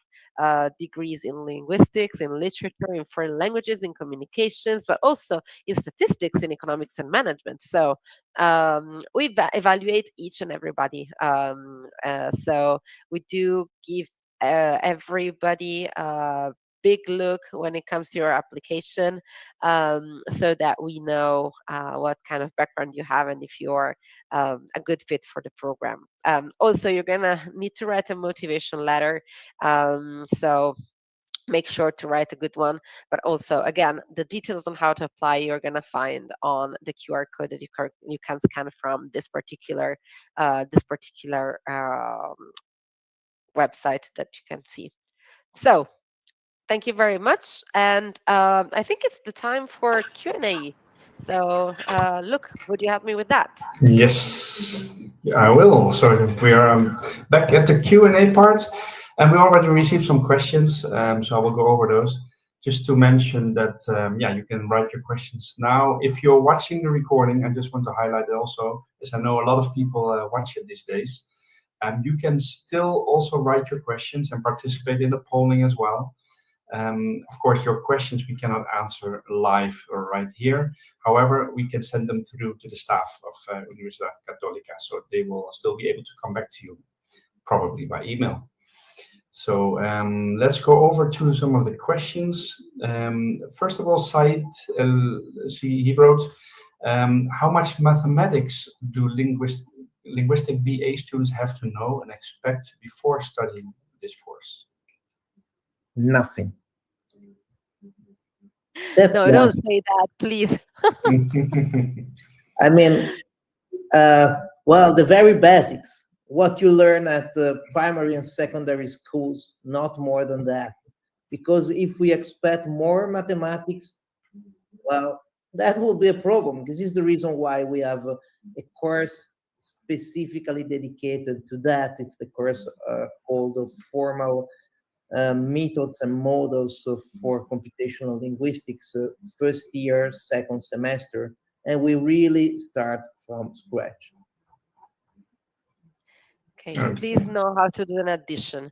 Speaker 2: degrees in linguistics, in literature, in foreign languages, in communications, but also in statistics, in economics and management. So we evaluate each and everybody. So we do give everybody a big look when it comes to your application, so that we know what kind of background you have and if you're a good fit for the program. Also, you're gonna need to write a motivation letter. So make sure to write a good one. But also, again, the details on how to apply you're going to find on the QR code that you can scan from this particular website that you can see. So thank you very much, and I think it's the time for Q&A. So Luke, would you help me with that?
Speaker 1: Yes, I will. So we are back at the Q&A part, and we already received some questions, so I will go over those. Just to mention that, yeah, you can write your questions now. If you're watching the recording, I just want to highlight it also, as I know a lot of people watch it these days. You can still also write your questions and participate in the polling as well. Of course, your questions we cannot answer live or right here. However, we can send them through to the staff of Università Cattolica, so they will still be able to come back to you, probably by email. So let's go over to some of the questions. First of all, Said, he wrote, how much mathematics do linguistic BA students have to know and expect before studying this course?
Speaker 3: Nothing. That's
Speaker 2: No, don't say that, please.
Speaker 3: I mean, well, the very basics, what you learn at the primary and secondary schools, not more than that. Because if we expect more mathematics, well, that will be a problem. This is the reason why we have a course specifically dedicated to that. It's the course called the Formal Methods and Models for Computational Linguistics, first year, second semester, and we really start from scratch.
Speaker 2: Okay, please know how to do an addition.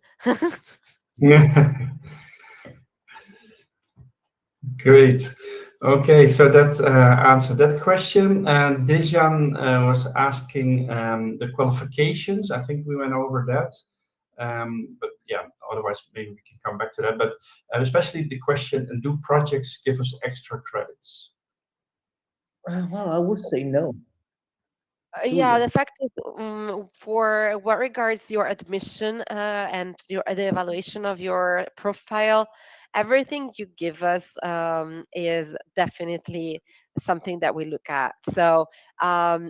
Speaker 1: Great. Okay, so that answered that question. And Dejan was asking the qualifications. I think we went over that. But yeah, otherwise maybe we can come back to that. But especially the question, do projects give us extra credits?
Speaker 3: Well, I would say no.
Speaker 2: Yeah,
Speaker 3: Julia.
Speaker 2: the fact is, for what regards your admission and the evaluation of your profile, everything you give us is definitely something that we look at. So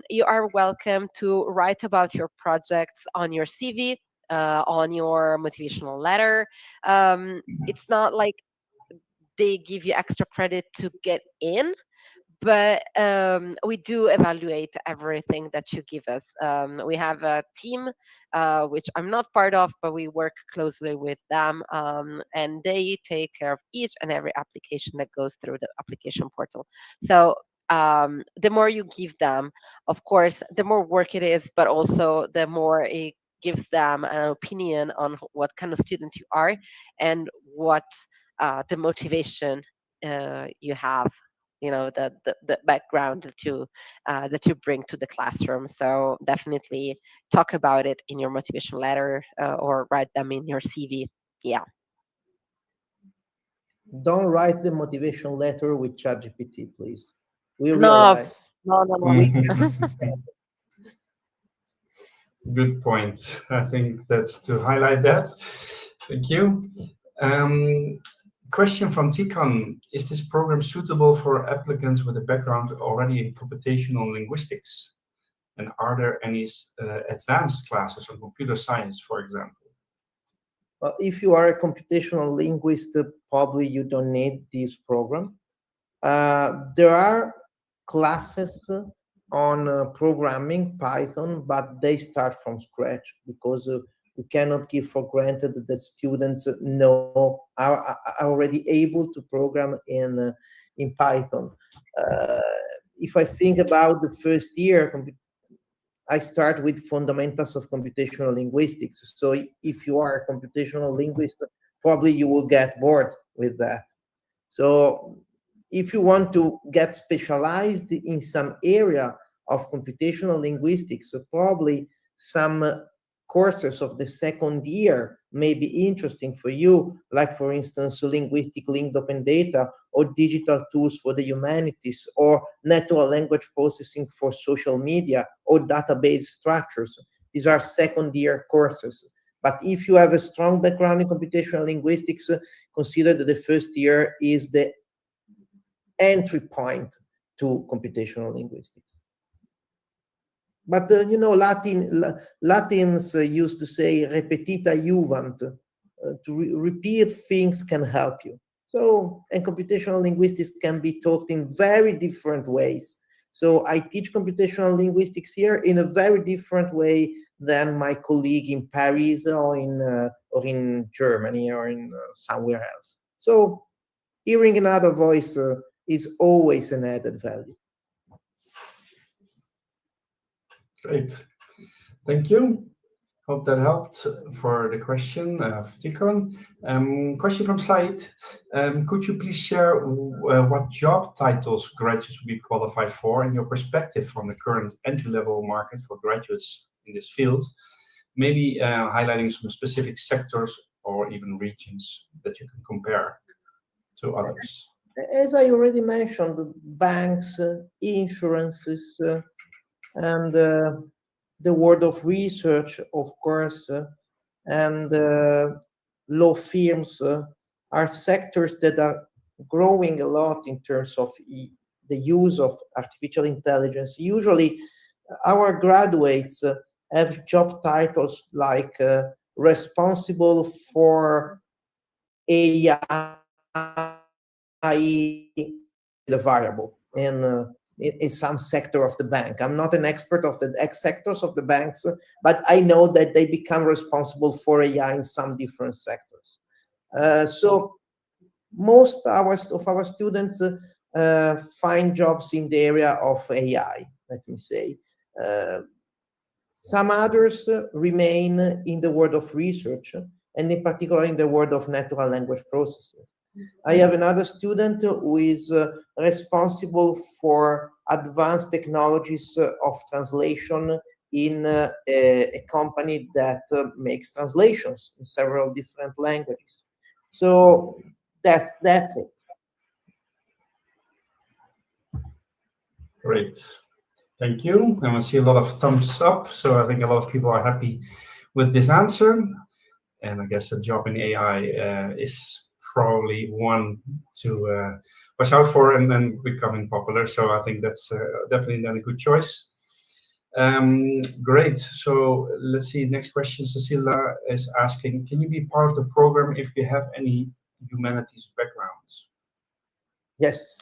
Speaker 2: you are welcome to write about your projects on your CV, on your motivational letter. It's not like they give you extra credit to get in, but we do evaluate everything that you give us. We have a team, which I'm not part of, but we work closely with them, and they take care of each and every application that goes through the application portal. So the more you give them, of course, the more work it is, but also the more it gives them an opinion on what kind of student you are and what the motivation you have, the background that you bring to the classroom. So definitely talk about it in your motivation letter, or write them in your CV. Yeah.
Speaker 3: Don't write the motivation letter with ChatGPT, please. We
Speaker 2: No,
Speaker 3: realize
Speaker 2: no.
Speaker 3: we
Speaker 1: Good point. I think that's to highlight that. Thank you. Um, Question from Tikan. Is this program suitable for applicants with a background already in computational linguistics? And are there any advanced classes on computer science, for example?
Speaker 3: well, if you are a computational linguist, probably you don't need this program. There are classes on programming Python, but they start from scratch because we cannot give for granted that students are already able to program in Python. Uh, if I think about the first year, I start with fundamentals of computational linguistics. So if you are a computational linguist, probably you will get bored with that. So if you want to get specialized in some area of computational linguistics, so probably some courses of the second year may be interesting for you, like for instance, linguistic linked open data or digital tools for the humanities or natural language processing for social media or database structures. These are second year courses. But if you have a strong background in computational linguistics, consider that the first year is the entry point to computational linguistics. But Latins used to say "repetita juvant," repeat things can help you. So, and computational linguistics can be taught in very different ways. So I teach computational linguistics here in a very different way than my colleague in Paris or in Germany or in somewhere else. So hearing another voice is always an added value.
Speaker 1: Great. Thank you. Hope that helped for the question of Tikon. Question from Said. Could you please share what job titles graduates will be qualified for and your perspective from the current entry-level market for graduates in this field? Maybe highlighting some specific sectors or even regions that you can compare to others.
Speaker 3: As I already mentioned, banks, insurances, and the world of research, of course, and law firms are sectors that are growing a lot in terms of the use of artificial intelligence. Usually, our graduates have job titles like responsible for AI, the variable in some sector of the bank. I'm not an expert of the X sectors of the banks, but I know that they become responsible for AI in some different sectors. So most of our students find jobs in the area of AI, let me say. Some others remain in the world of research, and in particular in the world of natural language processing. I have another student who is responsible for advanced technologies of translation in a company that makes translations in several different languages. So that's it.
Speaker 1: Great. Thank you. And I see a lot of thumbs up, so I think a lot of people are happy with this answer. And I guess the job in AI is probably one to watch out for and then becoming popular. So I think that's definitely then a good choice. Great. So let's see. Next question. Cecilia is asking, can you be part of the program if you have any humanities backgrounds?
Speaker 3: Yes,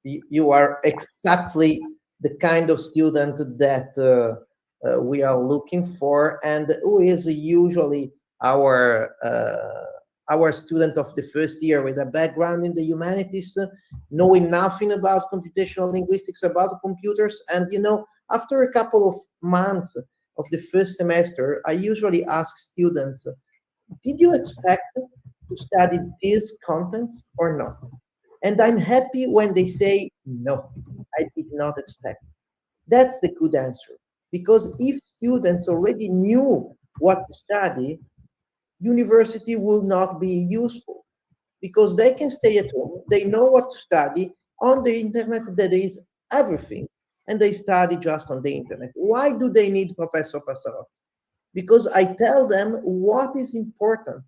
Speaker 3: you are exactly the kind of student that we are looking for, and who is usually our student of the first year with a background in the humanities, knowing nothing about computational linguistics, about computers. And after a couple of months of the first semester, I usually ask students, did you expect to study these contents or not? And I'm happy when they say, no, I did not expect. That's the good answer. Because if students already knew what to study, university will not be useful. Because they can stay at home, they know what to study. On the internet, there is everything. And they study just on the internet. Why do they need Professor Passarotti? Because I tell them what is important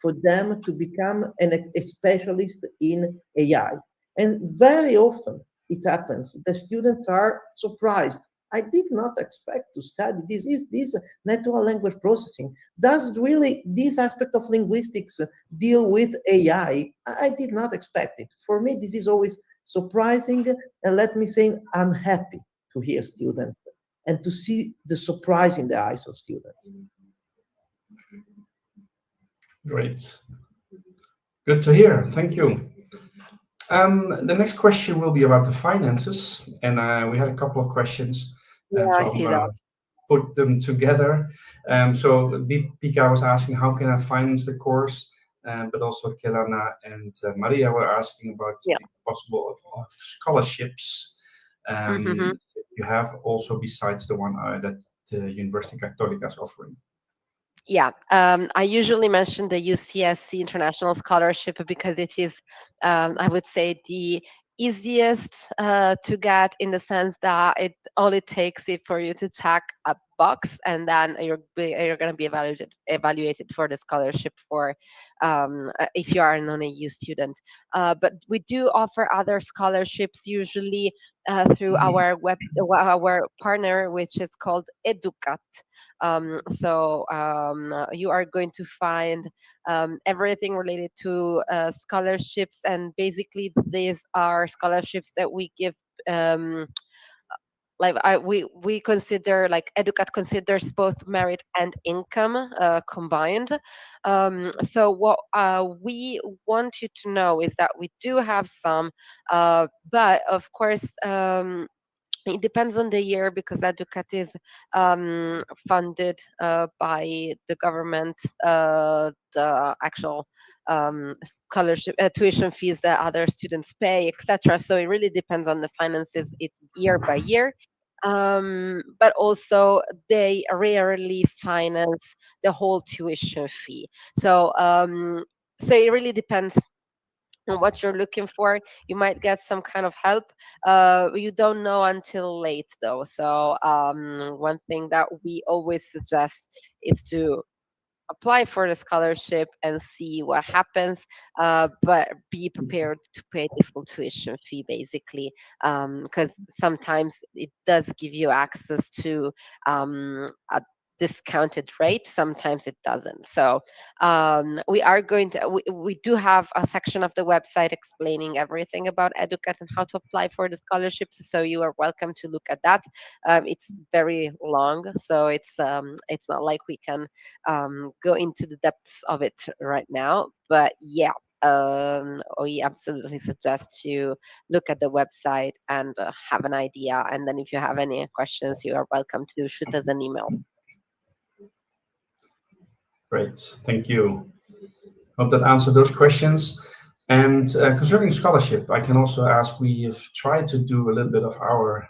Speaker 3: for them to become a specialist in AI. And very often it happens, the students are surprised. I did not expect to study this. Is this natural language processing? Does really this aspect of linguistics deal with AI? I did not expect it. For me, this is always surprising. And let me say, I'm happy to hear students and to see the surprise in the eyes of students.
Speaker 1: Great. Good to hear. Thank you. The next question will be about the finances, and we had a couple of questions.
Speaker 2: Yeah,
Speaker 1: so
Speaker 2: I see that.
Speaker 1: Put them together. So Deepika was asking, how can I finance the course? But also Kelana and Maria were asking about the possible scholarships you have also besides the one that the Università Cattolica is offering.
Speaker 2: Yeah, I usually mention the UCSC International Scholarship because it is, I would say, the easiest to get, in the sense that all it takes is for you to check a box, and then you're going to be evaluated for the scholarship for if you are a non-EU student. But we do offer other scholarships, usually through our partner, which is called Educat. You are going to find everything related to scholarships, and basically these are scholarships that we give. We consider, like Educat considers both merit and income combined. So what we want you to know is that we do have some, but of course. It depends on the year, because Educat is funded by the government, the actual scholarship, tuition fees that other students pay, etc. So it really depends on the finances year by year. But also they rarely finance the whole tuition fee. So it really depends on what you're looking for. You might get some kind of help. You don't know until late, though. So one thing that we always suggest is to apply for the scholarship and see what happens, but be prepared to pay the full tuition fee, basically, because sometimes it does give you access to a discounted rate, sometimes it doesn't. So we do have a section of the website explaining everything about Educat and how to apply for the scholarships, so you are welcome to look at that. It's very long, so it's not like we can go into the depths of it right now, but yeah, we absolutely suggest you look at the website and have an idea, and then if you have any questions, you are welcome to shoot us an email.
Speaker 1: Great, thank you. Hope that answered those questions. And concerning scholarship, I can also ask, we have tried to do a little bit of our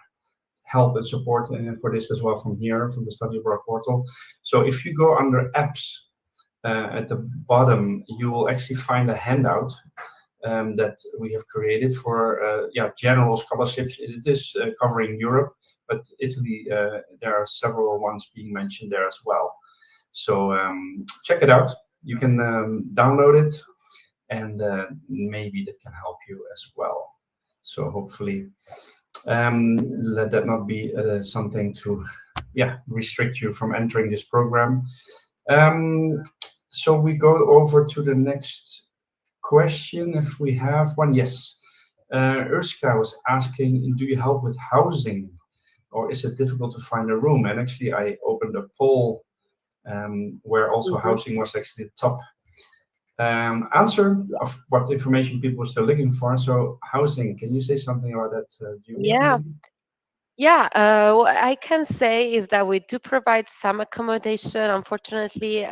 Speaker 1: help and support for this as well from here, from the Study Abroad portal. So if you go under apps at the bottom, you will actually find a handout that we have created for general scholarships. It is covering Europe, but Italy, there are several ones being mentioned there as well. So check it out. You can download it, and maybe that can help you as well. So hopefully, let that not be something to restrict you from entering this program. So we go over to the next question, if we have one. Yes. Urska was asking, do you help with housing, or is it difficult to find a room? And actually, I opened a poll where also housing was actually the top answer of what information people were still looking for. So housing, can you say something about that, Julia?
Speaker 2: Yeah.
Speaker 1: maybe?
Speaker 2: Yeah, what I can say is that we do provide some accommodation. Unfortunately,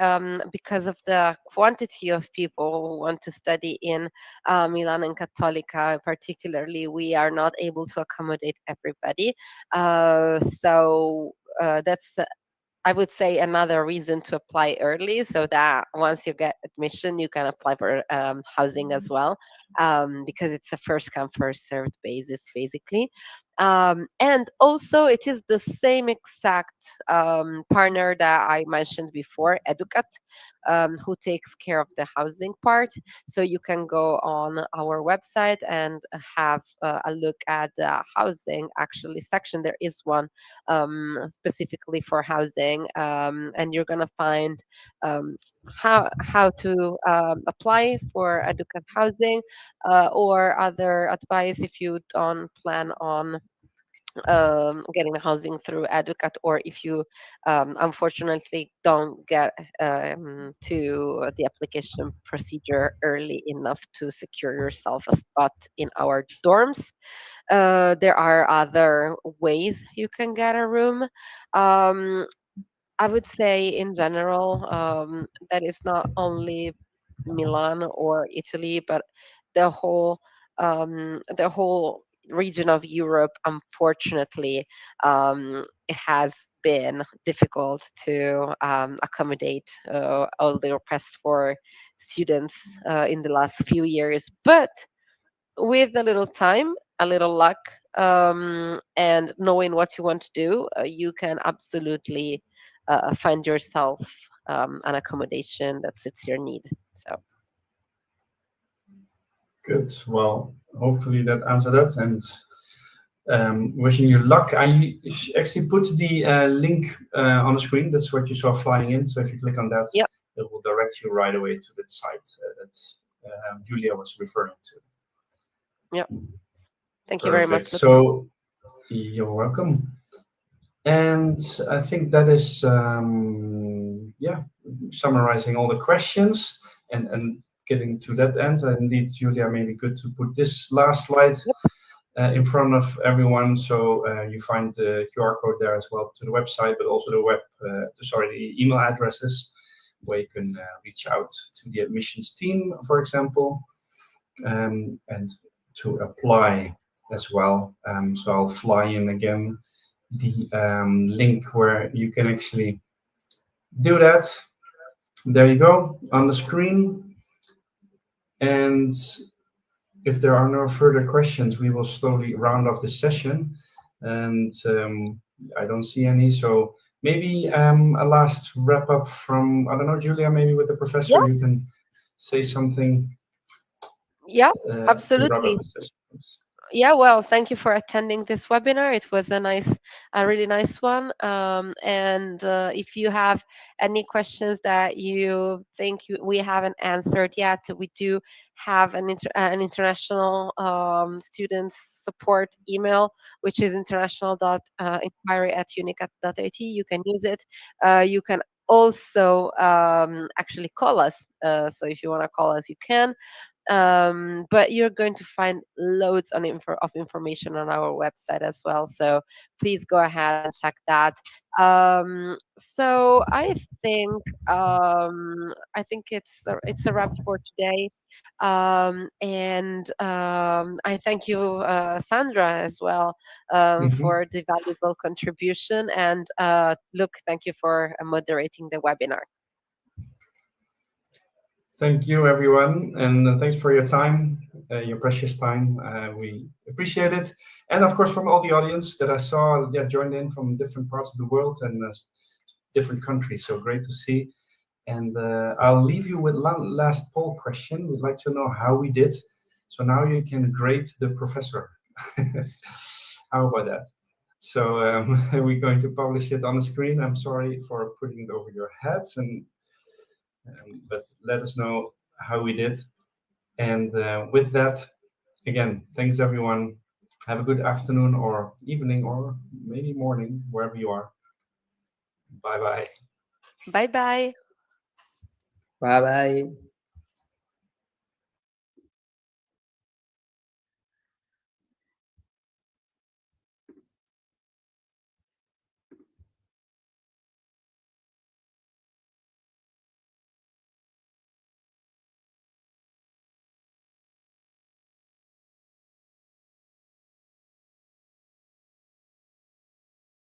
Speaker 2: because of the quantity of people who want to study in Milan and Cattolica, particularly, we are not able to accommodate everybody. That's I would say another reason to apply early, so that once you get admission, you can apply for housing as well, because it's a first come first served basis, basically. And also, it is the same exact partner that I mentioned before, Educat, who takes care of the housing part. So you can go on our website and have a look at the housing actually section. There is one specifically for housing, and you're gonna find how to apply for Educat housing, or other advice if you don't plan on getting housing through Educat, or if you unfortunately don't get to the application procedure early enough to secure yourself a spot in our dorms. There are other ways you can get a room. Um, I would say in general, that is not only Milan or Italy, but the whole region of Europe. Unfortunately, it has been difficult to accommodate all the requests for students in the last few years. But with a little time, a little luck, and knowing what you want to do, you can absolutely find yourself an accommodation that suits your need. So,
Speaker 1: Good. Well, hopefully that answered that, and wishing you luck. I actually put the link on the screen. That's what you saw flying in. So if you click on that,
Speaker 2: yep,
Speaker 1: it will direct you right away to that site that Julia was referring to.
Speaker 2: yep. Thank you very
Speaker 1: Perfect.
Speaker 2: much.
Speaker 1: So you're welcome. And I think that is summarizing all the questions and getting to that end. And indeed, Julia, maybe good to put this last slide in front of everyone, so you find the QR code there as well to the website, but also the email addresses where you can reach out to the admissions team, for example, and to apply as well. So I'll fly in again the link where you can actually do that. There you go on the screen. And if there are no further questions, we will slowly round off this session. And I don't see any. So maybe a last wrap up from, I don't know, Julia, maybe with the professor,
Speaker 2: Yeah,
Speaker 1: you can say something
Speaker 2: yeah,
Speaker 1: to wrap up
Speaker 2: absolutely.
Speaker 1: the session.
Speaker 2: Yeah, well, thank you for attending this webinar. It was a really nice one. And if you have any questions that you think we haven't answered yet, we do have an international students support email, which is international.inquiry@unicat.it. You can use it. You can also actually call us. So if you want to call us, you can. But you're going to find loads of information on our website as well. So please go ahead and check that. So I think it's a wrap for today. And I thank you, Sandra, as well,
Speaker 1: Mhm.
Speaker 2: for the valuable contribution. And Luke, thank you for moderating the webinar.
Speaker 1: Thank you, everyone, and thanks for your time, your precious time. We appreciate it, and of course, from all the audience that I saw, joined in from different parts of the world and different countries. So great to see. And I'll leave you with last poll question. We'd like to know how we did. So now you can grade the professor. How about that? So we're going to publish it on the screen. I'm sorry for putting it over your heads, but let us know how we did. And with that, again, thanks everyone. Have a good afternoon or evening or maybe morning, wherever you are. Bye-bye.
Speaker 2: Bye-bye.
Speaker 3: Bye bye.